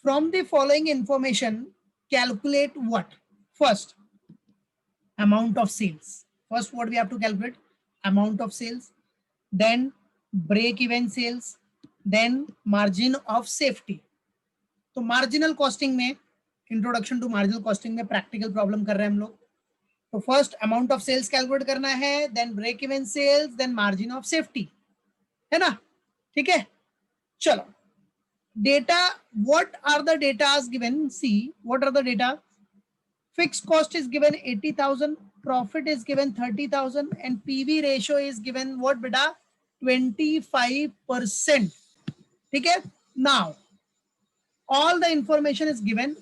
From the following information, calculate what? First, amount of sales. First, what we have to calculate? Amount of sales. Then break even sales. Then margin of safety. तो marginal costing में, introduction to marginal costing में practical problem कर रहे हैं हम लोग. तो first amount of sales calculate करना है, then break even sales, then margin of safety, है ना? ठीक है, चलो. Data, what are the data given? See what are the data. Fixed cost is given 80,000, profit is given 30,000 and PV ratio is given what बेटा? 25%. ठीक है, now all the information is given.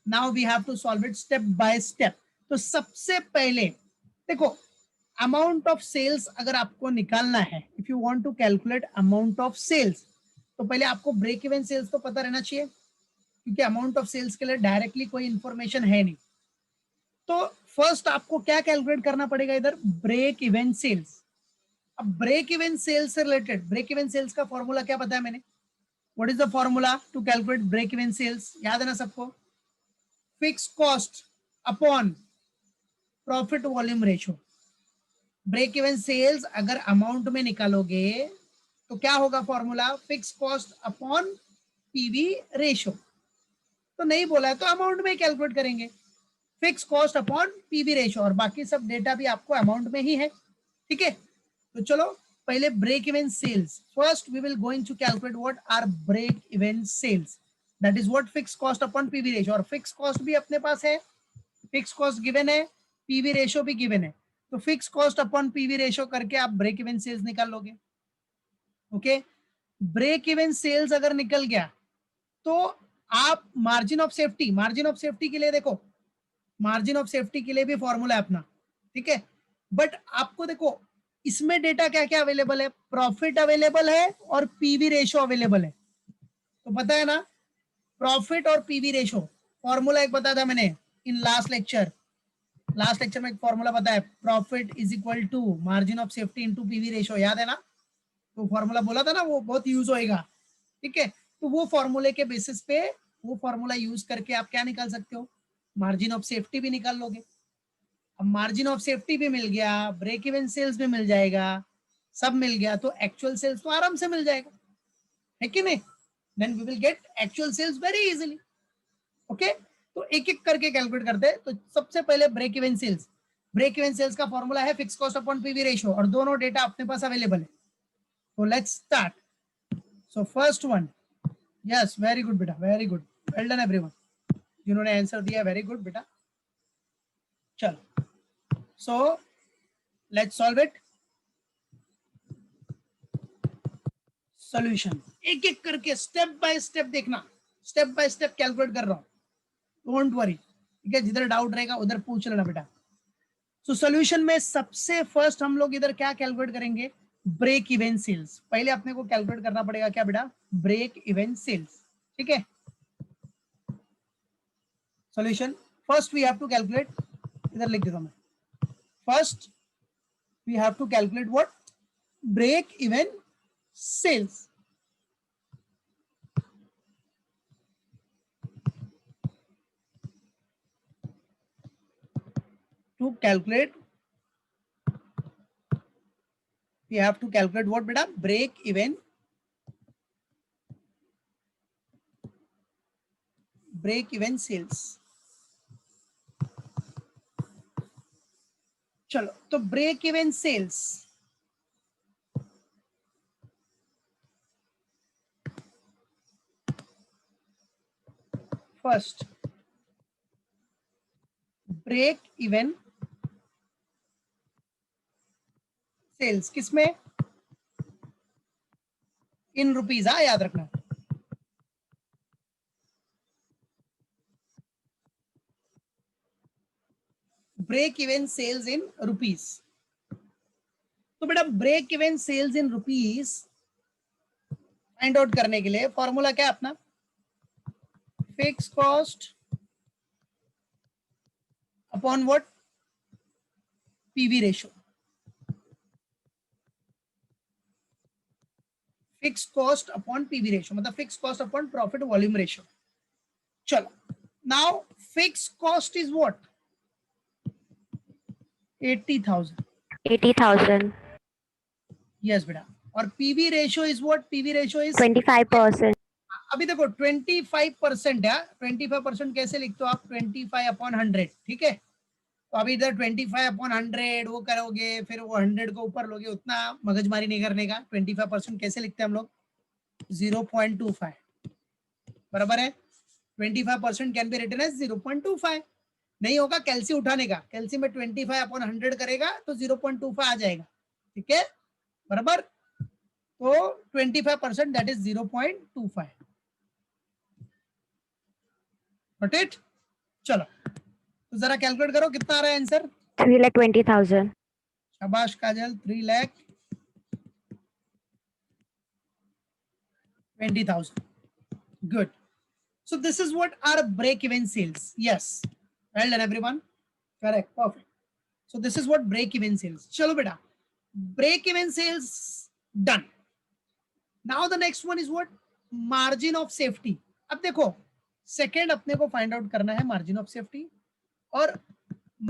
Now we have to solve it step by step. तो सबसे पहले देखो, amount of sales अगर आपको निकालना है, if you want to calculate amount of sales, तो पहले आपको ब्रेक इवन सेल्स तो पता रहना चाहिए, क्योंकि अमाउंट ऑफ सेल्स के लिए डायरेक्टली कोई इंफॉर्मेशन है नहीं. तो फर्स्ट आपको क्या कैलकुलेट करना पड़ेगा इधर? Break even sales. अब ब्रेक इवन सेल्स से रिलेटेड, ब्रेक इवन सेल्स का फॉर्मूला क्या पता है मैंने? What is the formula to calculate break even sales? याद है ना सबको? Fix cost upon profit volume ratio. Break even sales अगर अमाउंट में निकालोगे तो क्या होगा formula? Fix cost upon PV ratio. तो नहीं बोला है तो अमाउंट में कैलकुलेट करेंगे, fix cost upon PV ratio, और बाकी सब डेटा भी आपको अमाउंट में ही है. ठीक है, तो चलो पहले break even sales. First we will going to calculate what are break even sales. That is what? Fix cost upon PV ratio. और फिक्स कॉस्ट भी अपने पास है, फिक्स कॉस्ट गिवन है, पीवी रेशियो भी गिवन है. तो fix cost upon PV ratio करके आप ब्रेक इवन सेल्स निकाल लोगे. ओके, ब्रेक इवन सेल्स अगर निकल गया तो आप margin of safety, margin of safety के लिए देखो, मार्जिन ऑफ सेफ्टी के लिए भी फॉर्मूला है अपना. ठीक है, बट आपको देखो इसमें डेटा क्या क्या अवेलेबल है? प्रॉफिट अवेलेबल है और पीवी रेशो अवेलेबल है. तो पता है ना, प्रॉफिट और पीवी रेशो फॉर्मूला एक बताया था मैंने in last lecture. Last lecture में एक फॉर्मूला बताया, profit is equal to margin of safety into PV ratio. याद है ना? तो फॉर्मूला बोला था ना, वो बहुत यूज होएगा. ठीक है, तो वो फॉर्मूले के बेसिस पे, वो फॉर्मूला यूज करके आप क्या निकाल सकते हो? मार्जिन ऑफ सेफ्टी भी निकाल लोगे. अब मार्जिन ऑफ सेफ्टी भी मिल गया, ब्रेक इवन सेल्स भी मिल जाएगा, सब मिल गया, तो एक्चुअल सेल्स तो आराम से मिल जाएगा, है कि नहीं? Then we will get actual sales very easily. Okay, तो एक एक करके कैलकुलेट करते हैं. तो सबसे पहले break even sales. Break even sales का फॉर्मूला है fix cost upon PV ratio, और दोनों डेटा अपने पास अवेलेबल है. तो let's start. So first one, yes very good बेटा, very good, well done everyone, जिन्होंने आंसर दिया वेरी गुड बेटा. चलो, so let's solve it. Solution एक एक करके स्टेप बाय स्टेप देखना, स्टेप बाय स्टेप कैलकुलेट कर रहा हूं, डोंट वरी. ठीक है, जिधर डाउट रहेगा उधर पूछ लेना बेटा. सो सॉल्यूशन में सबसे फर्स्ट हम लोग इधर क्या कैलकुलेट करेंगे? Break even sales. पहले अपने को कैलकुलेट करना पड़ेगा क्या बेटा? Break even sales. ठीक है, solution first we have to calculate, इधर लिख देता हूं मैं. First we have to calculate what? Break even sales. To calculate, we have to calculate what beta? Break even sales. चलो, तो break even sales first, break even sales किसमें? In rupees. हाँ, याद रखना. Break even sales in rupees. तो बेटा break even sales in rupees find out करने के लिए फॉर्मूला क्या है अपना? Fix cost upon what? PV ratio. Fix cost upon PV ratio मतलब fix cost upon profit volume ratio. चलो, now fix cost is what? 80,000. 80,000. Yes बेटा. और PV ratio is what? PV ratio is 25%. अभी देखो 25% है. 25% कैसे लिखते हो आप? 25/100. ठीक है. तो अभी इधर 25/100 वो करोगे, फिर वो 100 को ऊपर लोगे, उतना मगजमारी नहीं करने का. 25% कैसे लिखते हैं हम लोग? 0.25. बराबर है. 25% कैन बी रिटन एज 0.25. नहीं होगा कैल्सी उठाने का. कैल्सी में 25/100 करेगा तो 0.25 आ जाएगा. ठीक है. बराबर. तो 25% दैट इज 0.25. Got it. चलो, तो जरा कैलकुलेट करो कितना आ रहा है आंसर. 3,20,000. शाबाश काजल. 3,20,000. Good. So this is what our break-even sales. Yes. Well done, everyone. Correct. Perfect. So this is what break-even sales. चलो बेटा, break-even sales done. Now the next one is what? Margin of safety. अब देखो, second अपने को find out करना है margin of safety. और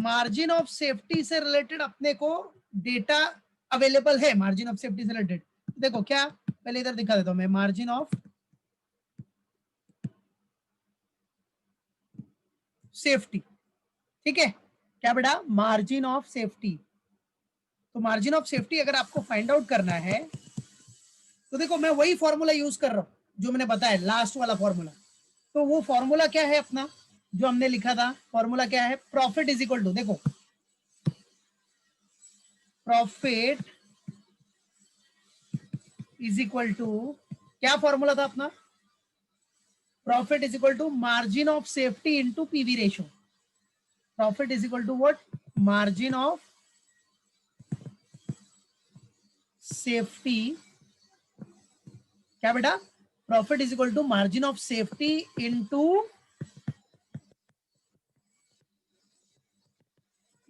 margin of safety से रिलेटेड अपने को डेटा अवेलेबल है. मार्जिन ऑफ सेफ्टी से रिलेटेड देखो क्या, पहले इधर दिखा देता हूं मैं. Margin of safety. ठीक है. क्या बेटा? Margin of safety. तो मार्जिन ऑफ सेफ्टी अगर आपको फाइंड आउट करना है तो देखो मैं वही फॉर्मूला यूज कर रहा हूं जो मैंने बताया, लास्ट वाला फॉर्मूला. तो वो फॉर्मूला क्या है अपना जो हमने लिखा था? फॉर्मूला क्या है? प्रॉफिट इज इक्वल टू, देखो, प्रॉफिट इज इक्वल टू, क्या फॉर्मूला था अपना? Profit is equal to margin of safety into PV ratio. Profit is equal to what? Margin of safety. क्या बेटा? Profit is equal to margin of safety into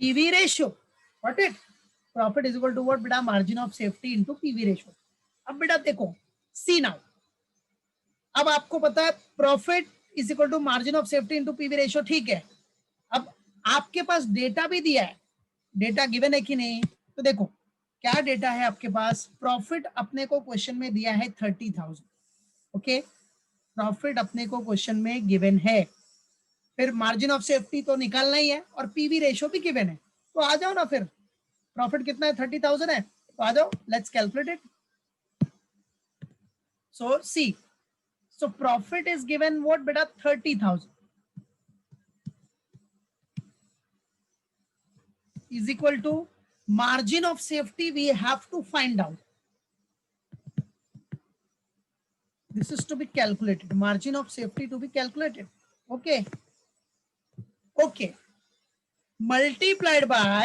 PV ratio. What it? Profit is equal to what बेटा? Margin of safety into PV ratio. अब बेटा देखो, see now, अब आपको पता है profit is equal to margin of safety into PV ratio. ठीक है. अब आपके पास डेटा भी दिया है. डेटा गिवन है कि नहीं? तो देखो क्या डेटा है आपके पास. प्रॉफिट अपने को क्वेश्चन में दिया है 30,000. ओके. प्रॉफिट अपने को क्वेश्चन में गिवन है. फिर मार्जिन ऑफ सेफ्टी तो निकालना ही है और पीवी रेशियो भी गिवन है. तो आ जाओ ना फिर. प्रॉफिट कितना है? 30,000 है. तो आ जाओ, let's calculate it. So see, so profit is given what beta? 30,000 is equal to margin of safety we have to find out. This is to be calculated. Margin of safety to be calculated. Okay. Okay. Multiplied by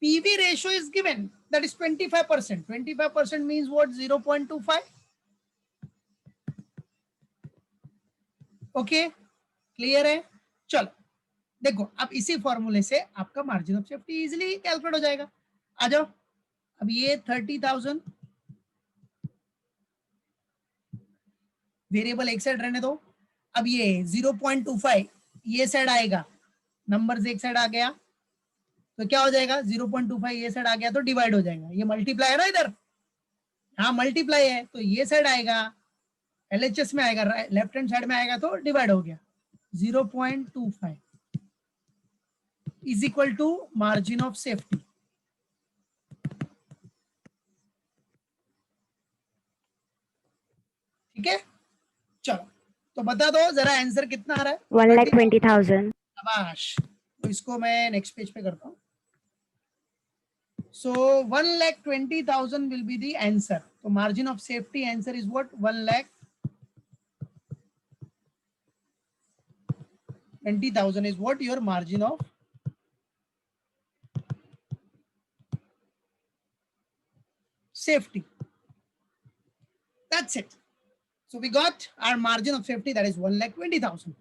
PV ratio is given. That is 25%. 25% means what? 0.25. Okay. Clear है. चलो देखो, अब इसी फॉर्मूले से आपका margin of safety easily calculate हो जाएगा. आ जाओ. अब ये 30,000 वेरिएबल एक साइड रहने दो. अब ये 0.25 ये साइड आएगा, नंबर्स एक साइड आ गया तो क्या हो जाएगा? 0.25 ये साइड आ गया तो डिवाइड हो जाएगा. ये मल्टीप्लाई है ना इधर, हाँ मल्टीप्लाई है तो ये साइड आएगा, एलएचएस में आएगा, लेफ्ट हैंड साइड में आएगा तो डिवाइड हो गया. 0.25 is equal to margin of safety. ठीक है. चलो तो बता दो जरा आंसर कितना आ रहा है? 1,20,000. शाबाश. तो इसको मैं नेक्स्ट पेज पे करता हूँ. So 1,20,000 will be the answer. So margin of safety answer is what? 1,20,000 is what your margin of safety. That's it. So we got our margin of safety, that is 1,20,000.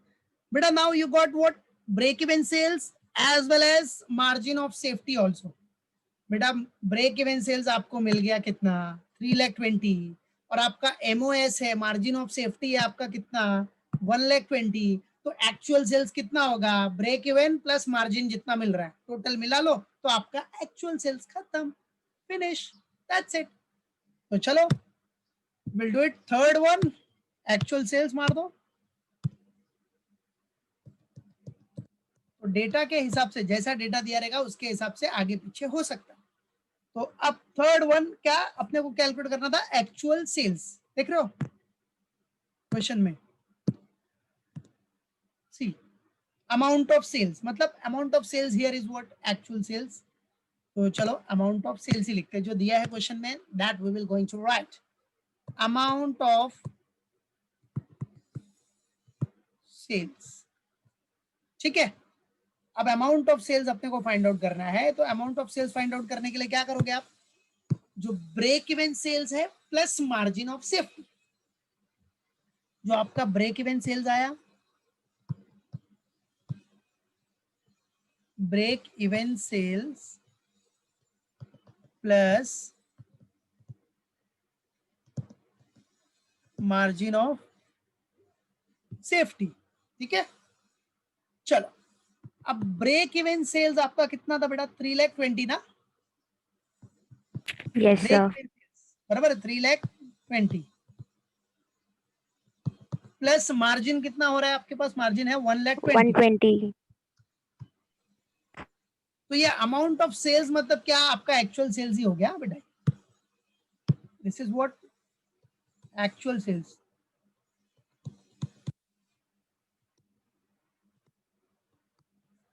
But now you got what? Break-even sales as well as margin of safety also. बेटा break even sales आपको मिल गया कितना? 3,20,000. और आपका MOS है, margin of safety है आपका कितना? 1,20,000. तो एक्चुअल सेल्स कितना होगा, ब्रेक इवन प्लस मार्जिन जितना मिल रहा है टोटल मिला लो तो आपका एक्चुअल सेल्स खत्म, फिनिश, दैट्स इट। तो चलो will do it third one, actual sales मार दो। तो डेटा के हिसाब से जैसा डेटा दिया रहेगा उसके हिसाब से आगे पीछे हो सकता है। तो अब थर्ड वन क्या अपने को कैलकुलेट करना था, एक्चुअल सेल्स, देख रहे हो क्वेश्चन में, सी अमाउंट ऑफ सेल्स, मतलब amount of sales here is what, actual sales. तो चलो अमाउंट ऑफ सेल्स ही लिखते हैं जो दिया है क्वेश्चन में, that we will going to write amount of sales, ठीक है। अब अमाउंट ऑफ सेल्स अपने को फाइंड आउट करना है, तो amount of sales find out करने के लिए क्या करोगे आप, जो ब्रेक इवन सेल्स है प्लस मार्जिन ऑफ सेफ्टी, जो आपका ब्रेक इवन सेल्स आया, break even sales plus margin of safety, ठीक है। चलो अब ब्रेक इवन सेल्स आपका कितना था बेटा, 3,20,000 ना, Yes, break sir. Even sales बराबर 3,20,000 प्लस मार्जिन कितना हो रहा है आपके पास, मार्जिन है 1,20,000। 120. तो ये अमाउंट ऑफ सेल्स मतलब क्या, आपका एक्चुअल सेल्स ही हो गया बेटा, this is what actual sales.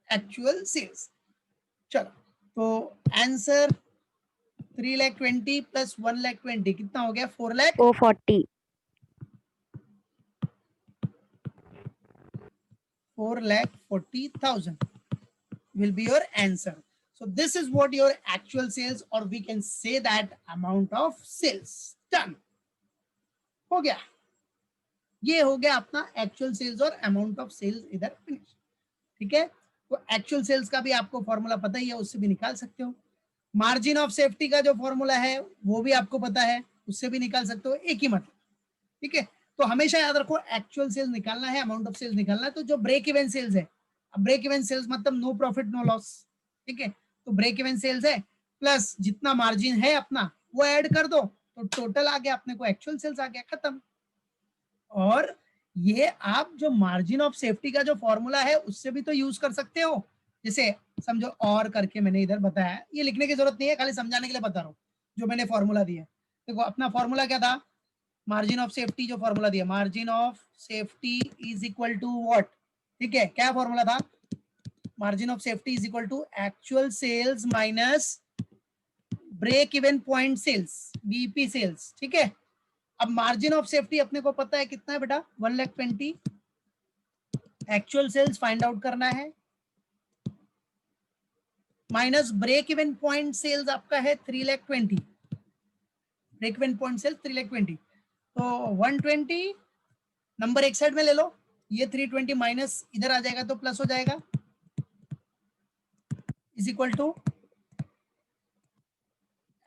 Actual sales, चलो तो आंसर 3,20,000 प्लस 1,20,000 कितना हो गया, 440. 4,40,000 will be your answer. So this is what your actual sales, or we can say that amount of sales done हो गया। ये हो गया अपना एक्चुअल सेल्स और अमाउंट ऑफ सेल्स इधर फिनिश, ठीक है। तो एक्चुअल सेल्स का भी आपको फॉर्मूला पता ही है, उससे भी निकाल सकते हो। मार्जिन ऑफ सेफ्टी का जो फॉर्मूला है वो भी आपको पता है, उससे भी निकाल सकते हो, एक ही मतलब, ठीक है। तो हमेशा याद रखो एक्चुअल सेल्स निकालना है, अमाउंट ऑफ सेल्स निकालना है। तो जो ब्रेक इवन सेल्स है, अब ब्रेक इवन सेल्स मतलब नो प्रॉफिट नो लॉस, ठीक है। तो ब्रेक इवन सेल्स है प्लस जितना मार्जिन है अपना वो ऐड कर दो, तो टोटल आ गया अपने को एक्चुअल सेल्स आ गया, खत्म। और ये आप जो मार्जिन ऑफ सेफ्टी का जो फॉर्मूला है उससे भी तो यूज कर सकते हो, जैसे समझो और करके मैंने इधर बताया, ये लिखने की जरूरत नहीं है, खाली समझाने के लिए बता रहा हूँ जो मैंने फॉर्मूला दिया। देखो अपना फॉर्मूला क्या था, मार्जिन ऑफ सेफ्टी जो फॉर्मूला दिया, margin of safety is equal to what, ठीक है। क्या फॉर्मूला था, margin of safety is equal to actual sales minus break even point sales, BP sales, ठीक है। अब मार्जिन ऑफ सेफ्टी अपने को पता है कितना है बेटा, 1,20,000, एक्चुअल सेल्स फाइंड आउट करना है minus break even point sales आपका है 3,20,000, ब्रेक इवन पॉइंट सेल्स 3,20,000, तो 120 नंबर एक साइड में ले लो, ये 320 माइनस इधर आ जाएगा तो प्लस हो जाएगा, is equal to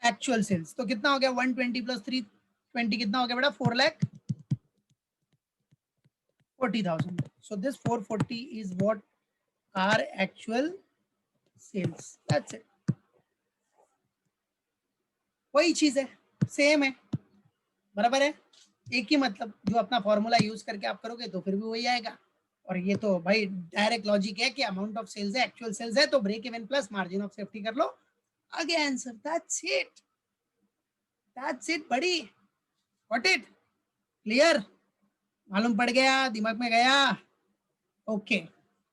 actual sales. तो कितना हो गया 120 प्लस 320 कितना हो गया बेटा, 4,40,000। So this 440 is what are actual sales, that's it. वही चीज है, सेम है, बराबर है, एक ही मतलब, जो अपना फॉर्मूला यूज करके आप करोगे तो फिर भी वही आएगा। और ये तो भाई डायरेक्ट लॉजिक है कि अमाउंट ऑफ सेल्स है, एक्चुअल सेल्स है, तो break even plus margin of safety कर लो, आगे answer, that's it, that's it बड़ी, व्हाट इट, क्लियर, मालूम पड़ गया, दिमाग में गया, ओके।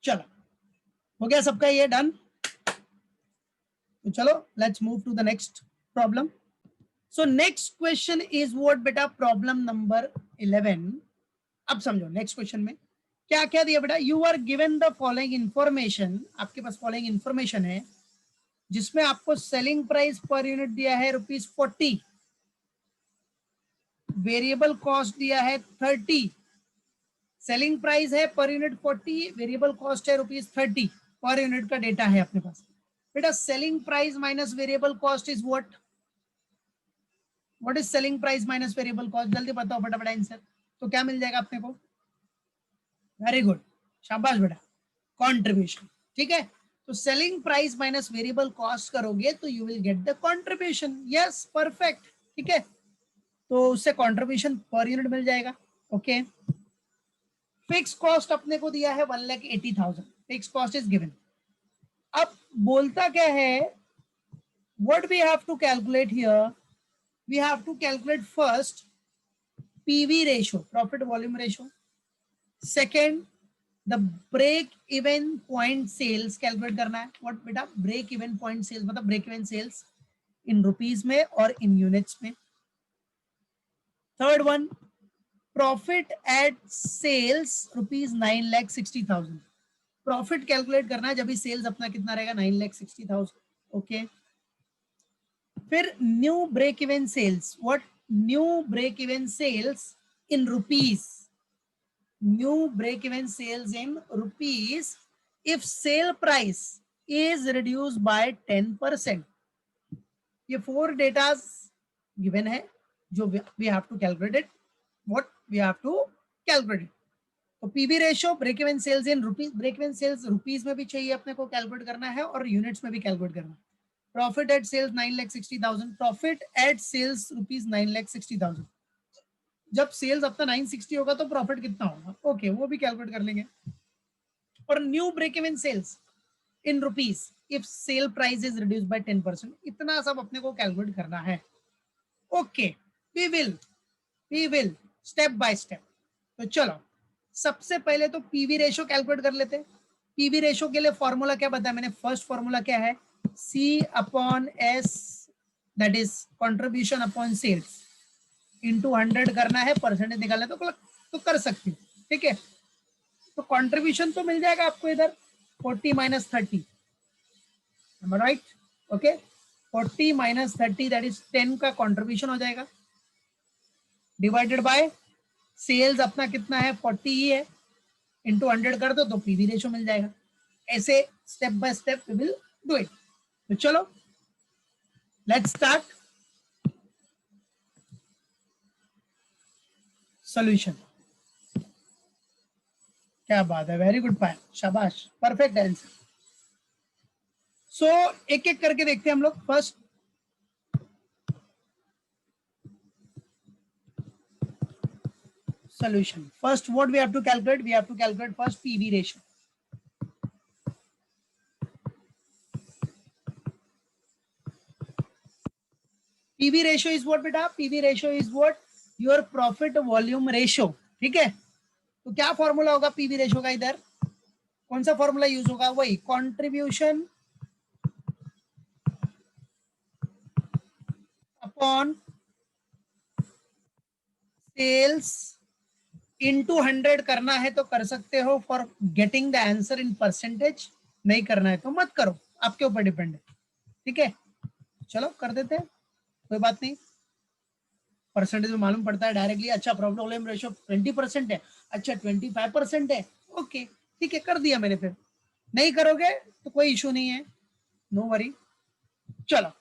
चलो हो गया सबका ये डन, तो चलो let's move to the next problem. So next question is what बेटा, प्रॉब्लम नंबर 11। अब समझो नेक्स्ट क्वेश्चन में क्या क्या दिया बेटा, you are given the following information, आपके पास फॉलोइंग इंफॉर्मेशन है जिसमें आपको सेलिंग प्राइस पर यूनिट दिया है ₹40, वेरिएबल कॉस्ट दिया है 30, सेलिंग प्राइस है पर यूनिट 40, वेरिएबल कॉस्ट है ₹30, पर यूनिट का डेटा है अपने पास। बेटा selling price minus variable cost is what is selling price minus variable cost, जल्दी बताओ फटाफट आंसर, तो क्या मिल जाएगा अपने को, वेरी गुड, शाबाश बेटा, कंट्रीब्यूशन। ठीक है, तो selling price minus variable cost करोगे तो you will get the contribution. Yes, perfect. ठीक है, तो उससे कंट्रीब्यूशन पर यूनिट मिल जाएगा। ओके, फिक्स कॉस्ट अपने को दिया है 1,80,000, फिक्स कॉस्ट इज गिवन। अब बोलता क्या है, what we have to calculate here, we have to calculate first PV ratio, profit volume ratio. Second, the break even point sales calculate करना है। व्हाट बेटा, ब्रेक इवन पॉइंट सेल्स मतलब break even sales in rupees में और in units में। Third one, profit at sales rupees 9,60,000, profit calculate करना है जब भी सेल्स अपना कितना रहेगा, 9,60,000। ओके, फिर new break even sales, what, new break even sales in rupees, new break even sales in rupees if sale price is reduced by 10%। ये 4 datas given है जो we have to calculate it, what we have to calculate. तो PV ratio, break even sales in rupees, break even sales rupees में भी चाहिए अपने को calculate करना है और यूनिट्स में भी कैलकुलेट करना है। Profit at sales 9,60,000, profit at sales rupees 9,60,000, जब सेल्स अपना 960 होगा तो प्रॉफिट कितना होगा, ओके वो भी कैलकुलेट कर लेंगे। और new break even sales in rupees if sale price is reduce by 10%, इतना सब अपने को कैलकुलेट करना है। Okay, we will step by step. तो चलो सबसे पहले तो पीवी रेशियो कैलकुलेट कर लेते हैं। पीवी रेशियो के लिए फॉर्मूला क्या बताया मैंने, फर्स्ट फॉर्मूला क्या है, C upon S, that is contribution upon sales, into 100 करना है, परसेंटेज निकालना तो कर सकते हो। ठीक है, तो कंट्रीब्यूशन तो मिल जाएगा आपको इधर 40 minus 30, right. Okay, 40 minus 30 that is 10 का कंट्रीब्यूशन हो जाएगा, डिवाइडेड बाय सेल्स अपना कितना है 40 ही है, इंटू 100 कर दो तो पीवी रेशियो मिल जाएगा। ऐसे step by step we will do it. तो चलो लेट्स स्टार्ट सॉल्यूशन। क्या बात है, वेरी गुड पायल, शाबाश, परफेक्ट आंसर। सो एक एक करके देखते हैं हम लोग। First solution, first what we have to calculate, we have to calculate first PV ratio। PV ratio is what बेटा, PV ratio is what, your profit volume ratio। ठीक है, तो क्या फॉर्मूला होगा पीवी रेशियो का, इधर कौन सा फॉर्मूला यूज होगा, वही कंट्रीब्यूशन अपॉन सेल्स इनटू 100 करना है तो कर सकते हो, for getting the answer in percentage. नहीं करना है तो मत करो, आपके ऊपर डिपेंड है। ठीक है, चलो कर देते हैं, कोई बात नहीं, परसेंटेज में मालूम पड़ता है डायरेक्टली। अच्छा, प्रॉफिट वॉल्यूम रेशियो 20% है, अच्छा 25% है, ओके ठीक है कर दिया मैंने। फिर नहीं करोगे तो कोई इशू नहीं है, नो वरी। चलो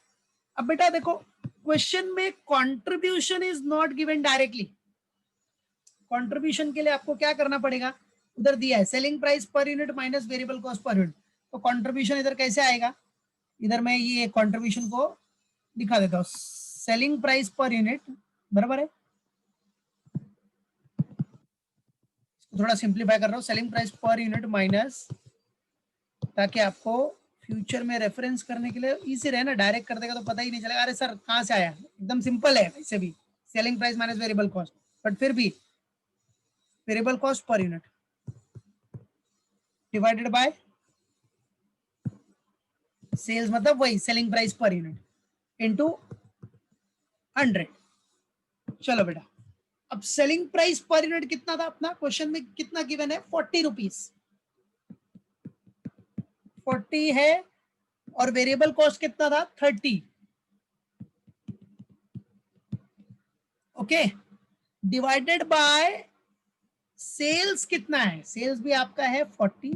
अब बेटा देखो, क्वेश्चन में contribution is not given directly. Contribution के लिए आपको क्या करना पड़ेगा, उधर दिया है selling price per unit minus variable cost per unit, तो कंट्रीब्यूशन इधर कैसे आएगा, इधर मैं ये कंट्रीब्यूशन को दिखा देता हूँ। सेलिंग प्राइस पर यूनिट बराबर है, थोड़ा सिंप्लीफाई कर रहा हूँ, selling price per unit minus, ताकि आपको फ्यूचर में रेफरेंस करने के लिए इजी रहे ना, डायरेक्ट कर देगा तो पता ही नहीं चलेगा अरे सर कहाँ से आया, एकदम सिंपल है वैसे भी, selling price minus variable cost, but फिर भी variable cost per unit divided by sales, मतलब वही selling price per unit into 100। चलो बेटा, अब सेलिंग प्राइस पर यूनिट कितना था अपना, क्वेश्चन में कितना गिवन है, 40 रुपीज, 40 है, और वेरिएबल कॉस्ट कितना था 30। ओके, डिवाइडेड बाय सेल्स कितना है, सेल्स भी आपका है 40,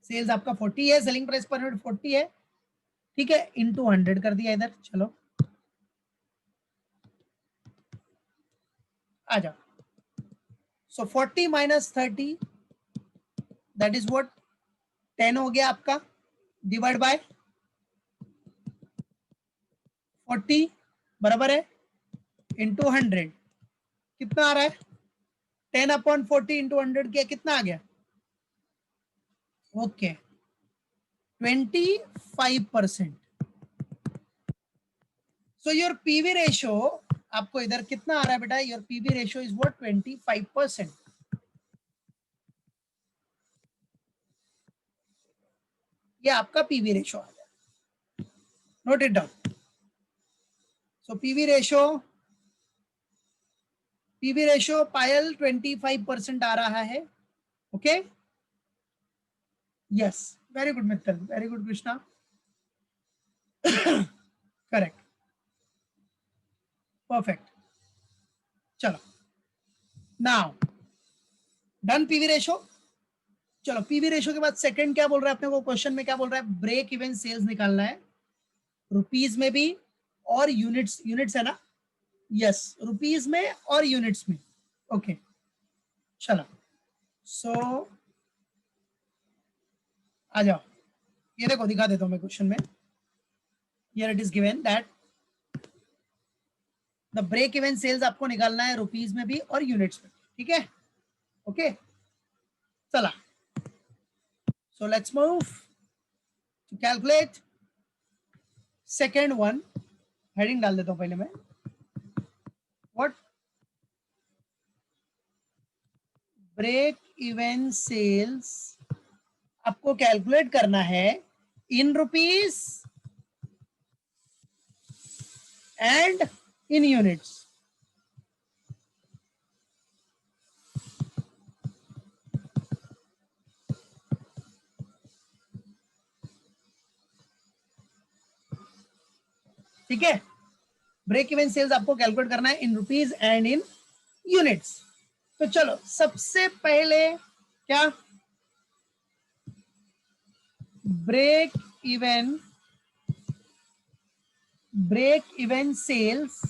सेल्स आपका 40 है, सेलिंग प्राइस पर यूनिट 40 है, ठीक है, इनटू 100 कर दिया इधर। चलो आ जाओ, सो 40 माइनस 30 दैट इज व्हाट 10 हो गया आपका, डिवाइड बाय 40 बराबर है इंटू 100, कितना आ रहा है 10/40 इंटू 100 किया कितना आ गया, okay 25%। So your PV ratio आपको इधर कितना आ रहा है बेटा, your PV ratio is what 25%। ये आपका पीवी रेशियो आ गया, note it down. So PV ratio Payal 25% आ रहा है, okay yes very good Mittal, very good Krishna, correct perfect. चलो नाउ डन पीवी रेशियो। चलो पीवी रेशियो के बाद सेकंड क्या बोल रहा है अपने को, क्वेश्चन में क्या बोल रहा है, ब्रेक इवन सेल्स निकालना है रुपीज में भी और यूनिट्स, यूनिट्स है ना, यस रुपीज में और यूनिट्स में, ओके चलो सो आ जाओ, ये देखो दिखा देता हूं मैं क्वेश्चन में, here it is given that the break even sales आपको निकालना है रुपीज में भी और यूनिट्स में, ठीक है ओके चला। So let's move to calculate second one, heading डाल देता हूं पहले मैं, व्हाट ब्रेक इवन सेल्स आपको कैलकुलेट करना है in rupees and in units. ठीक है, ब्रेक इवन सेल्स आपको कैलकुलेट करना है in rupees and in units. तो चलो सबसे पहले क्या, break even sales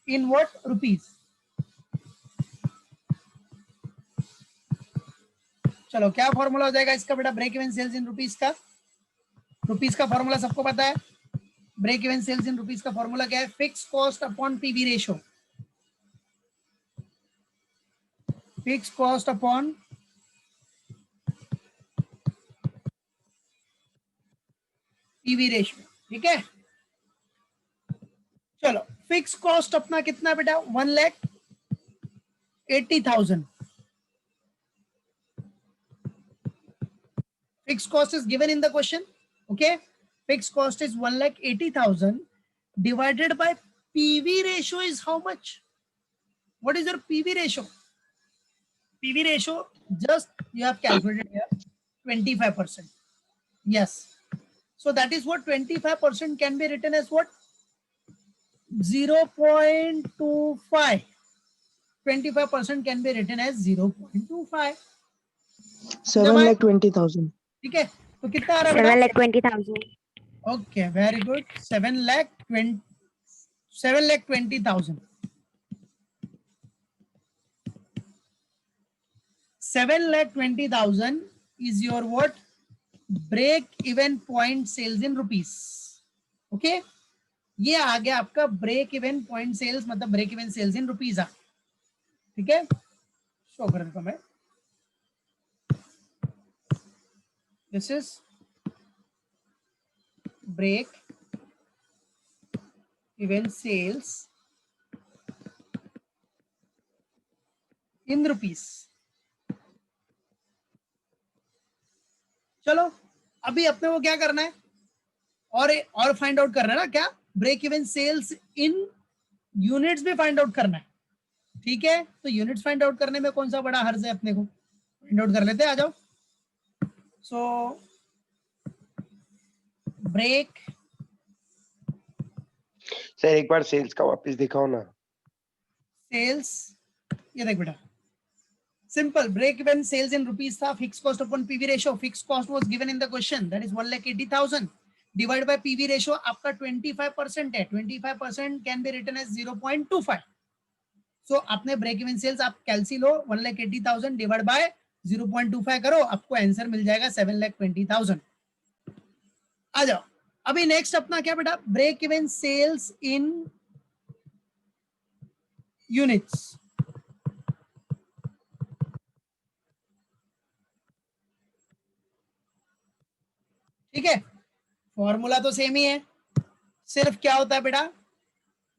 in what rupees. चलो क्या फॉर्मूला हो जाएगा इसका बेटा, break even sales in rupees का, रुपीज का फॉर्मूला सबको पता है, break even sales in rupees का फॉर्मूला क्या है, fix cost upon PV ratio, fix cost upon PV ratio, ठीक है। चलो फिक्स कॉस्ट अपना कितना बेटा 1,80,000, fixed cost is given in the question, okay, fixed cost is 1,80,000 divided by PV ratio is how much, what is your PV ratio, PV ratio just you have calculated here 25%, yes, so that is what 25% can be written as what 0.25, 25% can be written as 0.25, 7,20,000. ठीक है तो कितना आ रहा है 7,20,000. Okay very good 7,20,000 7,20,000 is your what break even point sales in rupees, okay ये आ गया आपका ब्रेक इवन पॉइंट सेल्स, मतलब break even sales in rupees आ, ठीक है शो कर देता हूं मैं, this is break even sales in rupees। चलो अभी अपने को क्या करना है और फाइंड आउट करना है ना, क्या break even sales in units भी फाइंड आउट करना है, ठीक है तो यूनिट्स फाइंड आउट करने में कौन सा बड़ा हर्ज है अपने को, फाइंड आउट कर लेते हैं, आ जाओ। सो ब्रेक सर एक बार सेल्स का वापस दिखाओ ना, सेल्स ये देख बेटा सिंपल ब्रेक इवन सेल्स इन रुपीस था, fix cost upon PV ratio, fix cost was given in the question that is 1,80,000 divide by PV ratio आपका 25% है, 25% कैन बी रिटन एज 0.25, सो आपने ब्रेक इवन सेल्स आप कैलसी लो 1,80,000 divide by 0.25 करो, आपको answer मिल जाएगा 7,20,000। आ जाओ अभी नेक्स्ट अपना क्या बेटा, break even sales in units. ठीक है, फॉर्मूला तो सेम ही है, सिर्फ क्या होता है बेटा,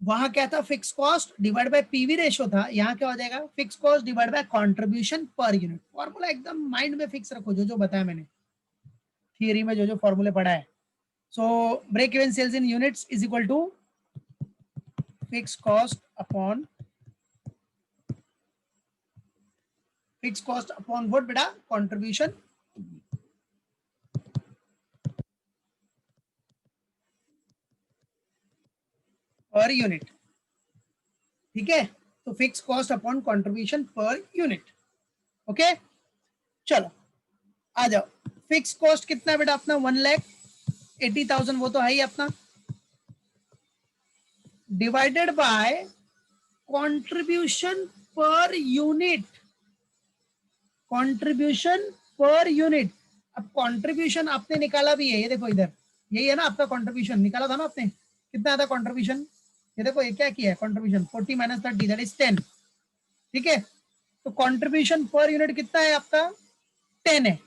वहां क्या था, fix cost divide by PV ratio था, यहाँ क्या हो जाएगा, fix cost divide by contribution per unit. Formula एकदम माइंड में फिक्स रखो, जो जो बताया मैंने थियरी में, जो जो फॉर्मूले पढ़ा है। So break even sales in units is equal to fix cost upon what बेटा, कंट्रीब्यूशन पर यूनिट। ठीक है, तो fix cost upon contribution per unit. Okay, चलो आ जाओ, फिक्स कॉस्ट कितना है बेटा अपना, 1,80,000, वो तो है ही अपना, divided by contribution per unit, contribution per unit. अब कंट्रीब्यूशन आपने निकाला भी है, ये देखो इधर, यही है ना आपका कंट्रीब्यूशन, निकाला था ना आपने, कितना था कंट्रीब्यूशन, ये देखो ये क्या किया है कंट्रीब्यूशन, 40 माइनस 30 दैट इज 10। ठीक है, तो कंट्रीब्यूशन पर यूनिट कितना है आपका, 10 है।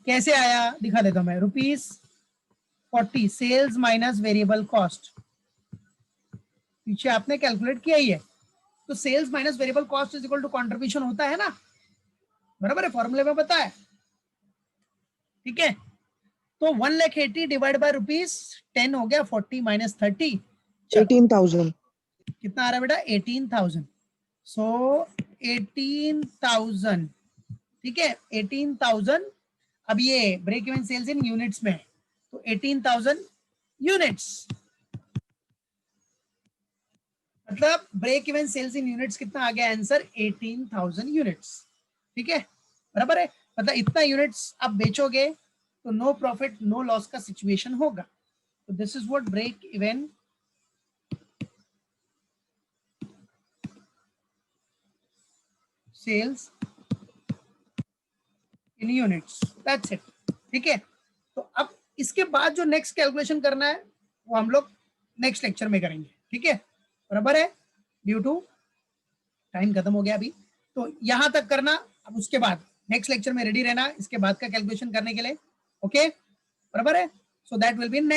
कैसे आया दिखा देता हूं मैं, ₹40 सेल्स माइनस वेरिएबल कॉस्ट, पीछे आपने कैलकुलेट किया ही है, तो sales minus variable cost is equal to contribution होता है ना, बराबर है, फॉर्मूले में पता है। ठीक है, तो 1,80,000 डिवाइड बाय ₹10 हो गया, 40 माइनस 30 18,000। कितना आ रहा है बेटा, 18,000। सो 18,000, ठीक है 18,000। अब ये break even sales in units में, तो 18,000 यूनिट्स, मतलब break even sales in units कितना आ गया आंसर, 18,000 यूनिट्स। ठीक है, बराबर है, मतलब इतना यूनिट्स आप बेचोगे तो नो प्रॉफिट नो लॉस का सिचुएशन होगा। तो this is what break even sales in units, that's it. ठीक है, तो अब इसके बाद जो नेक्स्ट कैलकुलेशन करना है वो हम लोग नेक्स्ट लेक्चर में करेंगे। ठीक है, बराबर है, ड्यू टू टाइम खत्म हो गया अभी, तो यहां तक करना। अब उसके बाद नेक्स्ट लेक्चर में रेडी रहना इसके बाद का कैलकुलेशन करने के लिए। ओके, बराबर है, so that will be next